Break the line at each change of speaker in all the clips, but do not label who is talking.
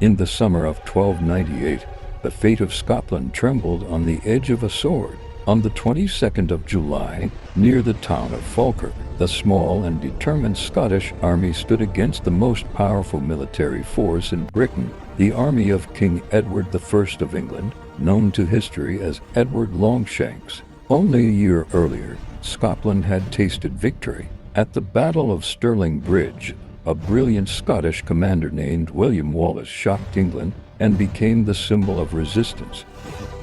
In the summer of 1298, the fate of Scotland trembled on the edge of a sword. On the 22nd of July, near the town of Falkirk, the small and determined Scottish army stood against the most powerful military force in Britain, the army of King Edward I of England, known to history as Edward Longshanks. Only a year earlier, Scotland had tasted victory. At the Battle of Stirling Bridge, a brilliant Scottish commander named William Wallace shocked England and became the symbol of resistance.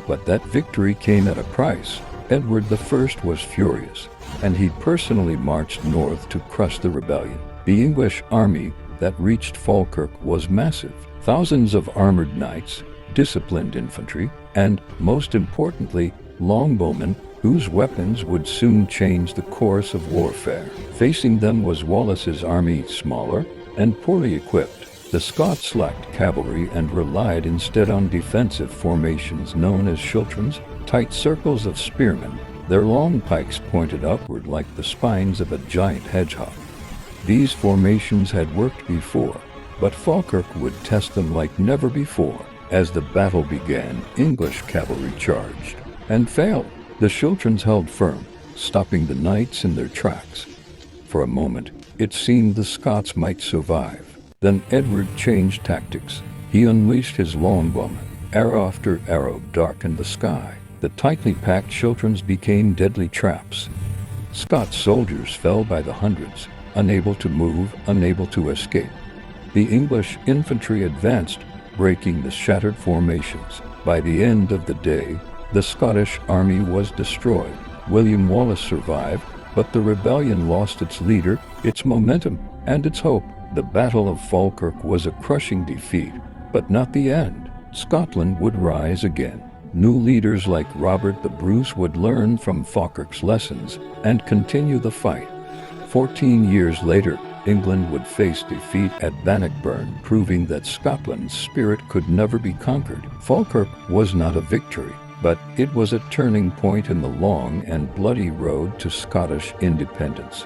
But that victory came at a price. Edward I was furious, and he personally marched north to crush the rebellion. The English army that reached Falkirk was massive. Thousands of armored knights, disciplined infantry, and, most importantly, longbowmen whose weapons would soon change the course of warfare. Facing them was Wallace's army, smaller and poorly equipped. The Scots lacked cavalry and relied instead on defensive formations known as schiltrons, tight circles of spearmen, their long pikes pointed upward like the spines of a giant hedgehog. These formations had worked before, but Falkirk would test them like never before. As the battle began, English cavalry charged and failed. The schiltrons held firm, stopping the knights in their tracks. For a moment, it seemed the Scots might survive. Then Edward changed tactics. He unleashed his longbowmen. Arrow after arrow darkened the sky. The tightly packed schiltrons became deadly traps. Scots soldiers fell by the hundreds, unable to move, unable to escape. The English infantry advanced, breaking the shattered formations. By the end of the day, the Scottish army was destroyed. William Wallace survived, but the rebellion lost its leader, its momentum, and its hope. The Battle of Falkirk was a crushing defeat, but not the end. Scotland would rise again. New leaders like Robert the Bruce would learn from Falkirk's lessons and continue the fight. 14 years later, England would face defeat at Bannockburn, proving that Scotland's spirit could never be conquered. Falkirk was not a victory, but it was a turning point in the long and bloody road to Scottish independence.